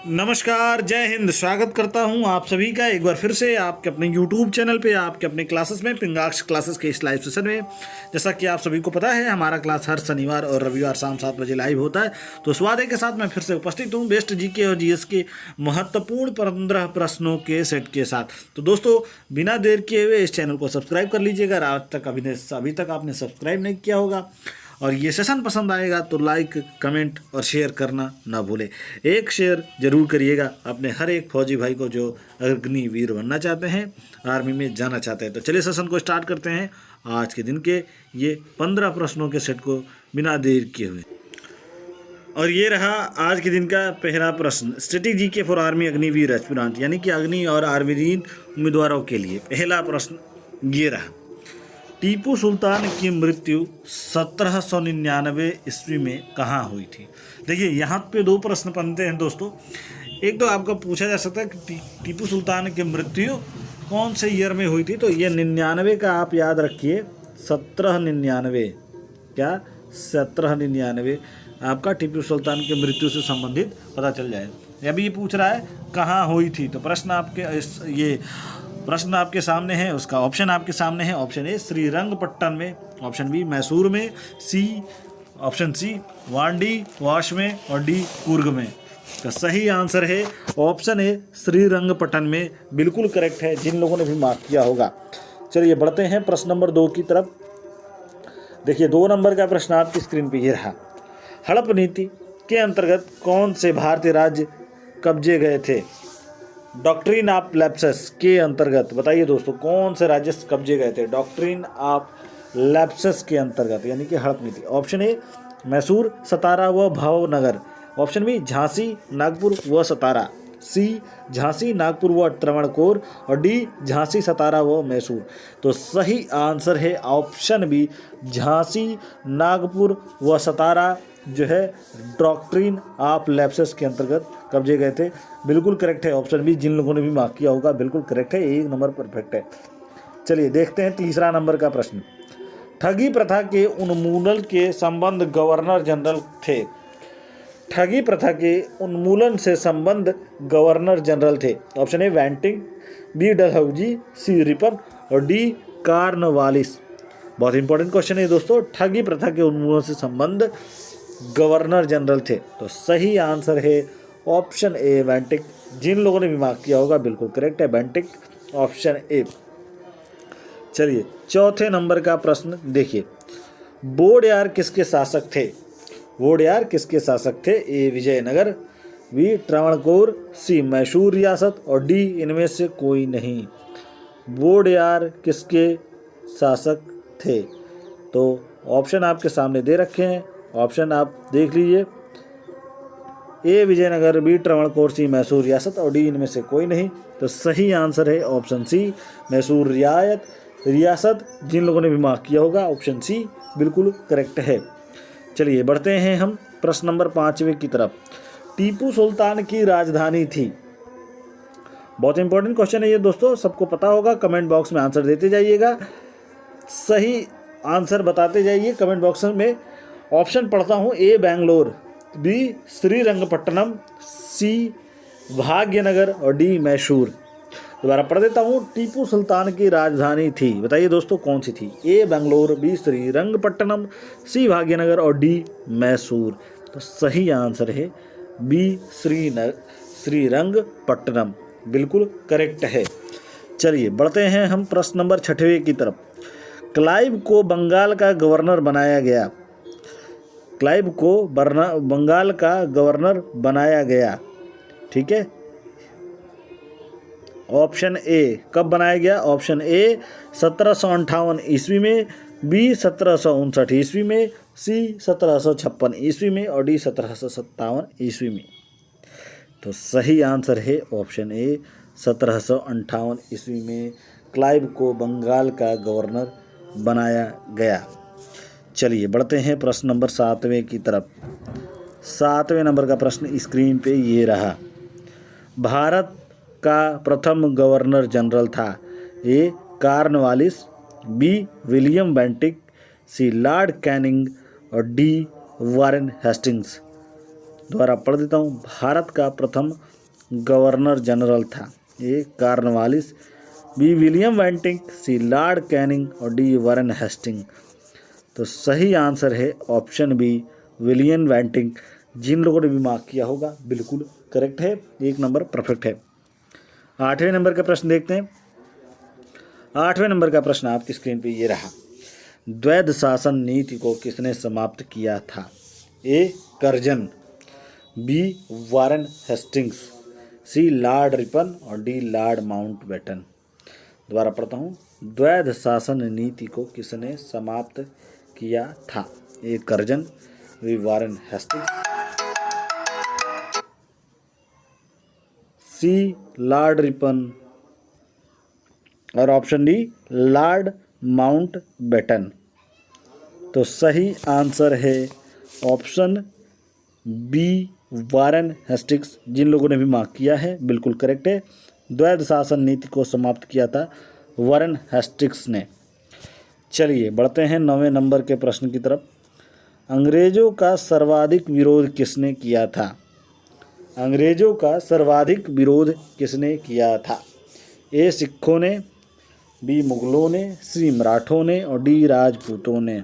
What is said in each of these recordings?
नमस्कार, जय हिंद। स्वागत करता हूं आप सभी का एक बार फिर से आपके अपने YouTube चैनल पे, आपके अपने क्लासेस में, पिंगाक्ष क्लासेस के इस लाइव सेशन में। जैसा कि आप सभी को पता है, हमारा क्लास हर शनिवार और रविवार शाम 7 बजे लाइव होता है। तो इस वादे के साथ मैं फिर से उपस्थित हूं बेस्ट जीके और जीएस के महत्वपूर्ण 15 प्रश्नों के सेट के साथ। तो दोस्तों, बिना देर किए हुए इस चैनल को सब्सक्राइब कर लीजिएगा। आज तक अभी तक आपने सब्सक्राइब नहीं किया होगा और ये सेशन पसंद आएगा तो लाइक, कमेंट और शेयर करना ना भूलें। एक शेयर जरूर करिएगा अपने हर एक फौजी भाई को जो अग्निवीर बनना चाहते हैं, आर्मी में जाना चाहते हैं। तो चलिए सेशन को स्टार्ट करते हैं आज के दिन के ये 15 प्रश्नों के सेट को बिना देर किए हुए। और ये रहा आज के दिन का पहला प्रश्न, स्ट्रेटेजी के फॉर आर्मी अग्निवीर एस्पिरेंट, यानी कि अग्नि और आर्मीवीर उम्मीदवारों के लिए पहला प्रश्न ये रहा। टीपू सुल्तान की मृत्यु 1799 ईस्वी में कहाँ हुई थी? देखिए, यहाँ पे दो प्रश्न बनते हैं दोस्तों। एक तो आपका पूछा जा सकता है कि टीपू सुल्तान की मृत्यु कौन से ईयर में हुई थी। तो ये 99 का आप याद रखिए, 1799, क्या 1799 आपका टीपू सुल्तान की मृत्यु से संबंधित पता चल जाए। अभी ये पूछ रहा है कहाँ हुई थी, तो प्रश्न आपके सामने है, उसका ऑप्शन आपके सामने है। ऑप्शन ए श्रीरंगपट्टन में, ऑप्शन बी मैसूर में, ऑप्शन सी वांडी वाश में और डी कुर्ग में। तो सही आंसर है ऑप्शन ए श्रीरंगपट्टन में, बिल्कुल करेक्ट है जिन लोगों ने भी मार्क किया होगा। चलिए बढ़ते हैं प्रश्न नंबर 2 की तरफ। देखिए 2 नंबर का प्रश्न आपकी स्क्रीन पे ये रहा। हड़प नीति के अंतर्गत कौन से भारतीय राज्य कब्जे गए थे? डॉक्ट्रिन ऑफ लैप्सेस के अंतर्गत बताइए दोस्तों, कौन से राज्य कब्जे गए थे डॉक्ट्रिन ऑफ लैप्सेस के अंतर्गत, यानी कि हड़प नीति? ऑप्शन ए मैसूर, सतारा व भावनगर। ऑप्शन बी झांसी, नागपुर व सतारा। सी झांसी, नागपुर व त्रावणकोर और डी झांसी, सतारा व मैसूर। तो सही आंसर है ऑप्शन बी झांसी, नागपुर व सतारा जो है डॉक्ट्रिन ऑफ लैप्सेस के अंतर्गत कब्जे गए थे। बिल्कुल करेक्ट है ऑप्शन बी, जिन लोगों ने भी मार्क किया होगा बिल्कुल करेक्ट है, 1 नंबर परफेक्ट है। चलिए देखते हैं तीसरा नंबर का प्रश्न। ठगी प्रथा के उन्मूलन के संबंध गवर्नर जनरल थे। ठगी प्रथा के उन्मूलन से संबंध गवर्नर जनरल थे। Option A Bentinck, B Dalhousie, C Ripon और डी कार्नवालिस। बहुत इंपॉर्टेंट क्वेश्चन है दोस्तों। ठगी प्रथा के उन्मूलन से संबंध गवर्नर जनरल थे। तो सही आंसर है ऑप्शन ए वेंटिक, जिन लोगों ने भी मार्क किया होगा बिल्कुल करेक्ट है वेंटिक, ऑप्शन ए। चलिए चौथे नंबर का प्रश्न देखिए। वोडेयार किसके शासक थे? वोडेयार किसके शासक थे? ए विजयनगर, बी त्रावणकोर, सी मैसूर रियासत और डी इनमें से कोई नहीं। वोडेयार किसके शासक थे? तो ऑप्शन आपके सामने दे रखे हैं, ऑप्शन आप देख लीजिए। ए विजयनगर, बी त्रावणकोर, सी मैसूर रियासत और डी इनमें से कोई नहीं। तो सही आंसर है ऑप्शन सी मैसूर रियासत, जिन लोगों ने भी मार्क किया होगा ऑप्शन सी बिल्कुल करेक्ट है। चलिए बढ़ते हैं हम प्रश्न नंबर 5वें की तरफ। टीपू सुल्तान की राजधानी थी। बहुत इंपॉर्टेंट क्वेश्चन है ये दोस्तों, सबको पता होगा। कमेंट बॉक्स में आंसर देते जाइएगा, सही आंसर बताते जाइए कमेंट बॉक्स में। ऑप्शन पढ़ता हूँ, ए बेंगलोर, बी श्रीरंगपट्टनम, सी भाग्यनगर और डी मैसूर। दोबारा पढ़ देता हूँ। टीपू सुल्तान की राजधानी थी, बताइए दोस्तों कौन सी थी? ए बेंगलोर, बी श्रीरंगपट्टनम, सी भाग्यनगर और डी मैसूर। तो सही आंसर है बी श्रीरंगपट्टनम, बिल्कुल करेक्ट है। चलिए बढ़ते हैं हम प्रश्न नंबर 6वें की तरफ। क्लाइव को बंगाल का गवर्नर बनाया गया। क्लाइव को बंगाल का गवर्नर बनाया गया, ठीक है। ऑप्शन ए कब बनाया गया? ऑप्शन ए 1758 ईस्वी में, बी 1759 ईस्वी में, सी 1756 ईस्वी में और डी 1757 ईस्वी में। तो सही आंसर है ऑप्शन ए 1758 ईस्वी में क्लाइव को बंगाल का गवर्नर बनाया गया। चलिए बढ़ते हैं प्रश्न नंबर 7वें की तरफ। 7वें नंबर का प्रश्न स्क्रीन पे ये रहा। भारत का प्रथम गवर्नर जनरल था। ए Cornwallis, B William Bentinck, C lord Canning और डी वारेन हेस्टिंग्स। दोबारा पढ़ देता हूँ। भारत का प्रथम गवर्नर जनरल था। ए कॉर्नवालिस, बी विलियम बेंटिंक, सी लॉर्ड कैनिंग और डी वारेन हेस्टिंग। तो सही आंसर है ऑप्शन बी विलियम बेंटिंक। जिन लोगों ने भी मार्क किया होगा बिल्कुल करेक्ट है, 1 नंबर परफेक्ट है। 8वें नंबर का प्रश्न देखते हैं। 8वें नंबर का प्रश्न आपकी स्क्रीन पे ये रहा। द्वैध शासन नीति को किसने समाप्त किया था? ए कर्जन, बी वारेन हेस्टिंग्स, सी लॉर्ड रिपन और डी लॉर्ड माउंटबेटन। दोबारा पढ़ता हूँ। द्वैध शासन नीति को किसने समाप्त किया था? ए कर्जन, बी वारेन हेस्टिंग्स, सी लॉर्ड रिपन और ऑप्शन डी लॉर्ड माउंटबेटन। तो सही आंसर है ऑप्शन बी वारेन हेस्टिंग्स। जिन लोगों ने भी मार्क किया है बिल्कुल करेक्ट है। द्वैध शासन नीति को समाप्त किया था वारेन हेस्टिंग्स ने। चलिए बढ़ते हैं 9वें नंबर के प्रश्न की तरफ। अंग्रेजों का सर्वाधिक विरोध किसने किया था? अंग्रेजों का सर्वाधिक विरोध किसने किया था? ए सिखों ने, बी मुगलों ने, सी मराठों ने और डी राजपूतों ने।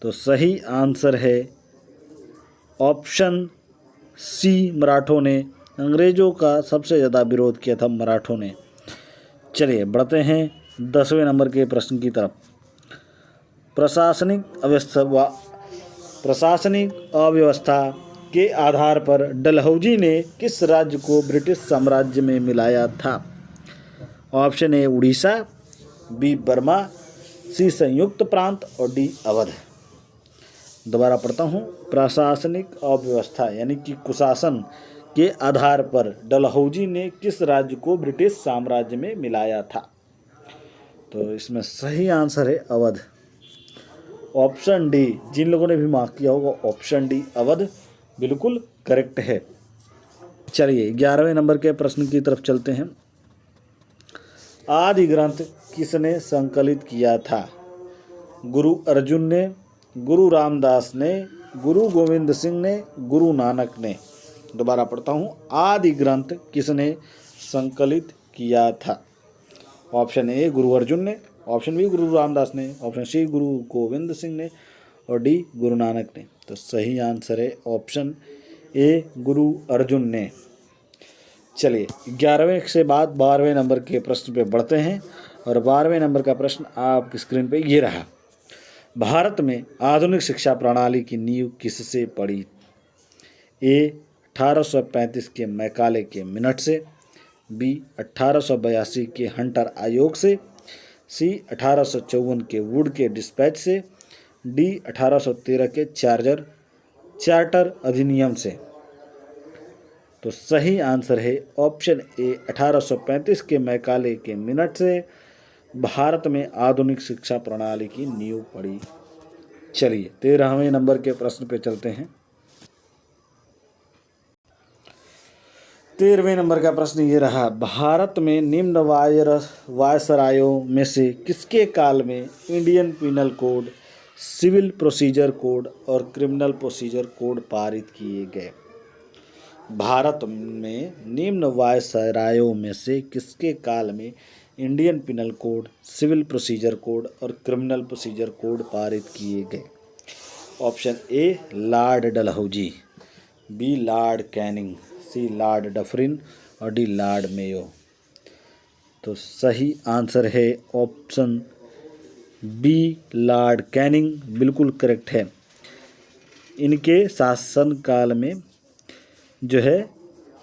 तो सही आंसर है ऑप्शन सी मराठों ने। अंग्रेजों का सबसे ज़्यादा विरोध किया था मराठों ने। चलिए बढ़ते हैं 10वें नंबर के प्रश्न की तरफ। प्रशासनिक अव्यवस्था के आधार पर डलहौजी ने किस राज्य को ब्रिटिश साम्राज्य में मिलाया था? Option A Orissa, B Burma, C संयुक्त प्रांत और डी अवध। दोबारा पढ़ता हूँ। प्रशासनिक अव्यवस्था यानी कि कुशासन के आधार पर डलहौजी ने किस राज्य को ब्रिटिश साम्राज्य में मिलाया था? तो इसमें सही आंसर है अवध, ऑप्शन डी। जिन लोगों ने भी मार्क किया होगा ऑप्शन डी अवध बिल्कुल करेक्ट है। चलिए 11वें नंबर के प्रश्न की तरफ चलते हैं। आदि ग्रंथ किसने संकलित किया था? गुरु अर्जुन ने, गुरु रामदास ने, गुरु गोविंद सिंह ने, गुरु नानक ने। दोबारा पढ़ता हूँ। आदि ग्रंथ किसने संकलित किया था? ऑप्शन ए गुरु अर्जुन ने, ऑप्शन बी गुरु रामदास ने, ऑप्शन सी गुरु गोविंद सिंह ने और डी गुरु नानक ने। तो सही आंसर है ऑप्शन ए गुरु अर्जुन ने। चलिए 11वें से बाद 12वें नंबर के प्रश्न पे बढ़ते हैं और 12वें नंबर का प्रश्न आपकी स्क्रीन पे ये रहा। भारत में आधुनिक शिक्षा प्रणाली की नींव किससे पड़ी? ए 1835 के मैकाले के मिनट से, बी 1882 के हंटर आयोग से, सी 1854 के वुड के डिस्पैच से, डी 1813 के चार्टर अधिनियम से। तो सही आंसर है ऑप्शन ए 1835 के मैकाले के मिनट से भारत में आधुनिक शिक्षा प्रणाली की नींव पड़ी। चलिए 13वें नंबर के प्रश्न पे चलते हैं। 13वें नंबर का प्रश्न ये रहा। भारत में निम्न वायसरायों में से किसके काल में Indian Penal Code, Civil Procedure Code और क्रिमिनल प्रोसीजर कोड पारित किए गए? भारत में निम्न वायसरायों में से किसके काल में Indian Penal Code, Civil Procedure Code और क्रिमिनल प्रोसीजर कोड पारित किए गए? Option A Lord Dalhousie, B Lord Canning, C Lord Dufferin और डी लॉर्ड मेयो। तो सही आंसर है ऑप्शन बी लॉर्ड कैनिंग बिल्कुल करेक्ट है। इनके शासनकाल में जो है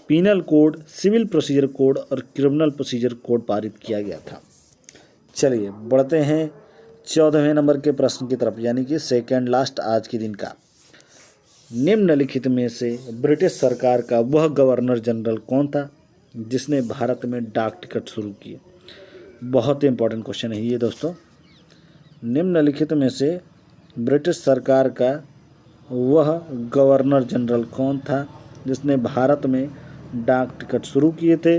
Penal Code, Civil Procedure Code और क्रिमिनल प्रोसीजर कोड पारित किया गया था। चलिए बढ़ते हैं 14वें नंबर के प्रश्न की तरफ, यानी कि सेकेंड लास्ट आज के दिन का। निम्नलिखित में से ब्रिटिश सरकार का वह गवर्नर जनरल कौन था जिसने भारत में डाक टिकट शुरू किए? बहुत ही इंपॉर्टेंट क्वेश्चन है ये दोस्तों। निम्नलिखित में से ब्रिटिश सरकार का वह गवर्नर जनरल कौन था जिसने भारत में डाक टिकट शुरू किए थे?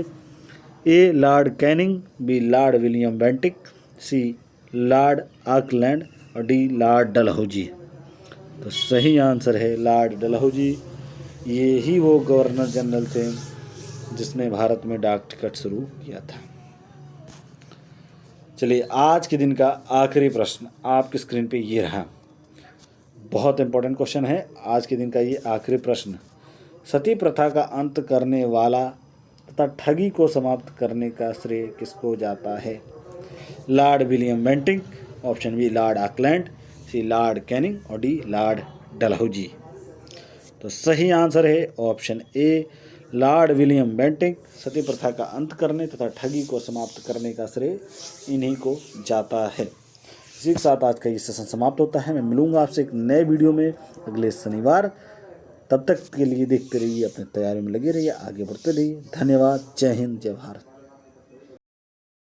A lord Canning, B lord William Bentinck, C lord Auckland और डी लॉर्ड डलहौजी। तो सही आंसर है लॉर्ड डलहौजी। ये ही वो गवर्नर जनरल थे जिसने भारत में डाक टिकट शुरू किया था। चलिए आज के दिन का आखिरी प्रश्न आपकी स्क्रीन पे ये रहा। बहुत इंपॉर्टेंट क्वेश्चन है आज के दिन का ये आखिरी प्रश्न। सती प्रथा का अंत करने वाला तथा ठगी को समाप्त करने का श्रेय किसको जाता है? Lord William Bentinck, option B lord Auckland, C lord Canning और डी लॉर्ड डलहौजी। तो सही आंसर है option A lord William Bentinck. सती प्रथा का अंत करने तथा ठगी को समाप्त करने का श्रेय इन्हीं को जाता है। इसी के साथ आज का ये सेशन समाप्त होता है। मैं मिलूंगा आपसे एक नए वीडियो में अगले शनिवार। तब तक के लिए देखते रहिए, अपनी तैयारी में लगे रहिए, आगे बढ़ते रहिए। धन्यवाद। जय हिंद, जय भारत।